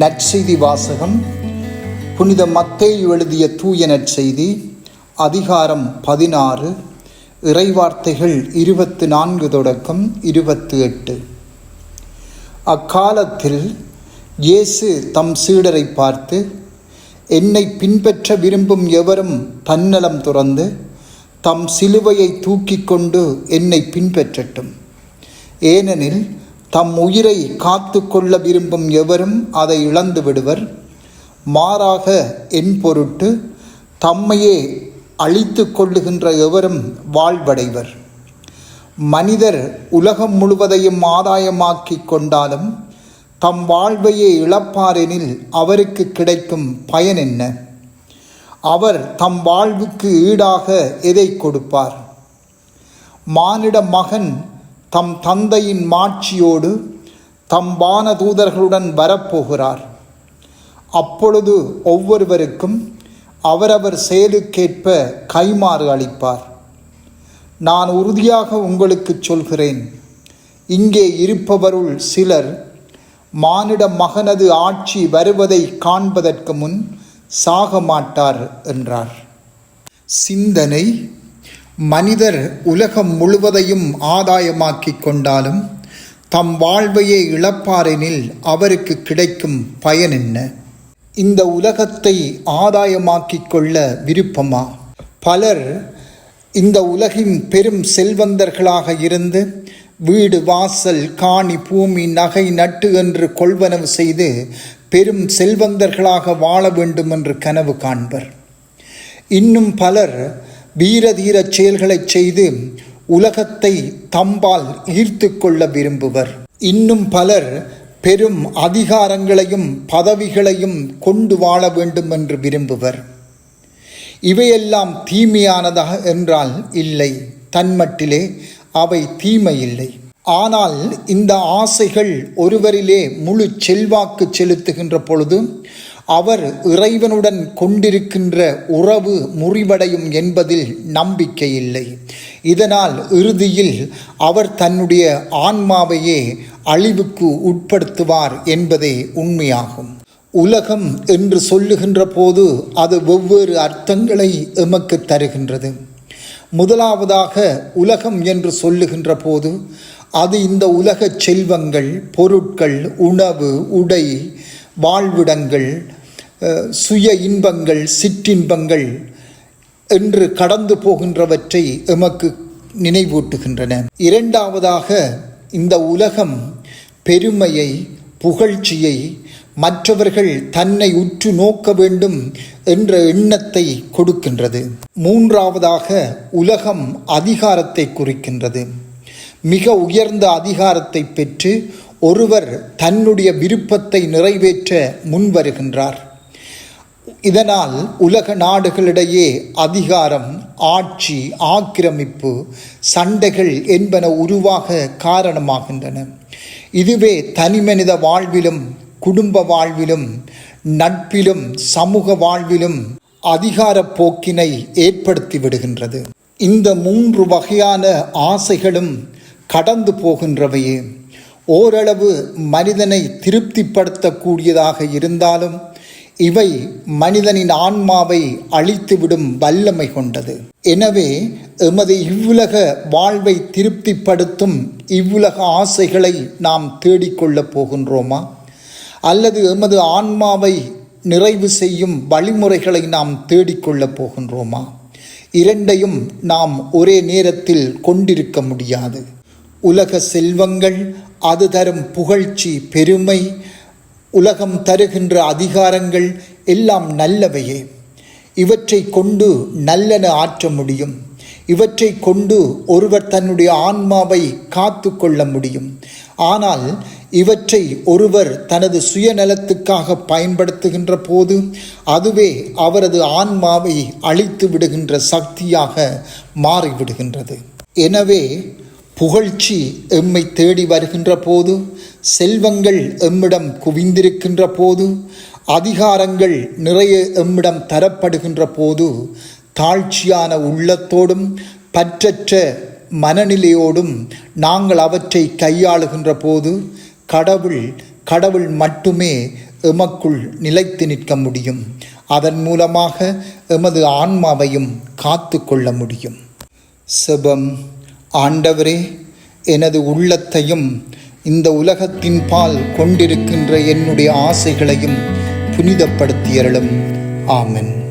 நற்செய்தி வாசகம். புனித மத்தேயு எழுதிய தூய நற்செய்தி, அதிகாரம் 16, இறைவார்த்தைகள் 24 தொடக்கம் 28. அக்காலத்தில் இயேசு தம் சீடரை பார்த்து, என்னை பின்பற்ற விரும்பும் எவரும் தன்னலம் துறந்து தம் சிலுவையை தூக்கி கொண்டு என்னை பின்பற்றட்டும். ஏனெனில் தம் உயிரை காத்து கொள்ள விரும்பும் எவரும் அதை இழந்து விடுவர். மாறாக என் பொருட்டு தம்மையே அழித்து கொள்ளுகின்ற எவரும் வாழ்வடைவர். மனிதர் உலகம் முழுவதையும் ஆதாயமாக்கி கொண்டாலும் தம் வாழ்வையே இழப்பாரெனில் அவருக்கு கிடைக்கும் பயன் என்ன? அவர் தம் வாழ்வுக்கு ஈடாக எதை கொடுப்பார்? மானிட மகன் தம் தந்தையின் மாட்சியோடு தம் வானதூதர்களுடன் வரப்போகிறார். அப்பொழுது ஒவ்வொருவருக்கும் அவரவர் செயலுக்கேற்ப கைமாறு அளிப்பார். நான் உறுதியாக உங்களுக்கு சொல்கிறேன், இங்கே இருப்பவருள் சிலர் மானிட மகனது ஆட்சி வருவதை காண்பதற்கு முன் சாக மாட்டார் என்றார். சிந்தனை: மனிதர் உலகம் முழுவதையும் ஆதாயமாக்கி கொண்டாலும் தம் வாழ்வையே இழப்பாரெனில் அவருக்கு கிடைக்கும் பயன் என்ன? இந்த உலகத்தை ஆதாயமாக்கி கொள்ள விருப்பமா? பலர் இந்த உலகின் பெரும் செல்வந்தர்களாக இருந்து வீடு, வாசல், காணி, பூமி, நகை, நட்டு என்று கொள்வனவு செய்து பெரும் செல்வந்தர்களாக வாழ வேண்டும் என்று கனவு காண்பர். இன்னும் பலர் வீரதீர செயல்களை செய்து உலகத்தை தம்பால் ஈர்த்து கொள்ள விரும்புவர். இன்னும் பலர் பெரும் அதிகாரங்களையும் பதவிகளையும் கொண்டு வாழ வேண்டும் என்று விரும்புவர். இவையெல்லாம் தீமையானதா என்றால் இல்லை, தன்மட்டிலே அவை தீமை இல்லை. ஆனால் இந்த ஆசைகள் ஒருவரிலே முழு செல்வாக்கு செலுத்துகின்ற பொழுது அவர் இறைவனுடன் கொண்டிருக்கின்ற உறவு முறிவடையும் என்பதில் நம்பிக்கை இல்லை. இதனால் இறுதியில் அவர் தன்னுடைய ஆன்மாவையே அழிவுக்கு உட்படுத்துவார் என்பதே உண்மையாகும். உலகம் என்று சொல்லுகின்ற போது அது வெவ்வேறு அர்த்தங்களை எமக்கு தருகின்றது. முதலாவதாக, உலகம் என்று சொல்லுகின்ற போது அது இந்த உலக செல்வங்கள், பொருட்கள், உணவு, உடை, வாழ்விடங்கள், சுய இன்பங்கள், சிற்றின்பங்கள் என்று கடந்து போகின்றவற்றை எமக்கு நினைவூட்டுகின்றன. இரண்டாவதாக, இந்த உலகம் பெருமையை, புகழ்ச்சியை, மற்றவர்கள் தன்னை உற்று நோக்க வேண்டும் என்ற எண்ணத்தை கொடுக்கின்றது. மூன்றாவதாக, உலகம் அதிகாரத்தை குறிக்கின்றது. மிக உயர்ந்த அதிகாரத்தை பெற்று ஒருவர் தன்னுடைய விருப்பத்தை நிறைவேற்ற முன்வருகின்றார். இதனால் உலக நாடுகளிடையே அதிகாரம், ஆட்சி, ஆக்கிரமிப்பு, சண்டைகள் என்பன உருவாக காரணமாகின்றன. இதுவே தனிமனித வாழ்விலும், குடும்ப வாழ்விலும், நட்பிலும், சமூக வாழ்விலும் அதிகார போக்கினை ஏற்படுத்தி விடுகின்றது. இந்த 3 வகையான ஆசைகளும் கடந்து போகின்றவையே. ஓரளவு மனிதனை திருப்திப்படுத்தக்கூடியதாக இருந்தாலும் இவை மனிதனின் ஆன்மாவை அழித்துவிடும் வல்லமை கொண்டது. எனவே எமது இவ்வுலக வாழ்வை திருப்திப்படுத்தும் இவ்வுலக ஆசைகளை நாம் தேடிக்கொள்ளப் போகின்றோமா? அல்லது எமது ஆன்மாவை நிறைவு செய்யும் வழிமுறைகளை நாம் தேடிக்கொள்ளப் போகின்றோமா? இரண்டையும் நாம் ஒரே நேரத்தில் கொண்டிருக்க முடியாது. உலக செல்வங்கள், அது தரும் புகழ்ச்சி, பெருமை, உலகம் தருகின்ற அதிகாரங்கள் எல்லாம் நல்லவையே. இவற்றை கொண்டு நல்லன ஆற்ற முடியும். இவற்றை கொண்டு ஒருவர் தன்னுடைய ஆன்மாவை காத்து கொள்ள முடியும். ஆனால் இவற்றை ஒருவர் தனது சுயநலத்துக்காக பயன்படுத்துகின்ற போது அதுவே அவரது ஆன்மாவை அழித்து விடுகின்ற சக்தியாக மாறிவிடுகின்றது. எனவே புகழ்ச்சி எம்மை தேடி வருகின்ற போது, செல்வங்கள் எம்மிடம் குவிந்திருக்கின்ற போது, அதிகாரங்கள் நிறைய எம்மிடம் தரப்படுகின்ற போது, தாழ்ச்சியான உள்ளத்தோடும் பற்றற்ற மனநிலையோடும் நாங்கள் அவற்றை கையாளுகின்ற போது கடவுள் மட்டுமே எமக்குள் நிலைத்து நிற்க முடியும். அதன் மூலமாக எமது ஆன்மாவையும் காத்து கொள்ள முடியும். செபம். ஆண்டவரே, எனது உள்ளத்தையும் இந்த உலகத்தின் பால் கொண்டிருக்கின்ற என்னுடைய ஆசைகளையும் புனிதப்படுத்தியருளும். ஆமென்.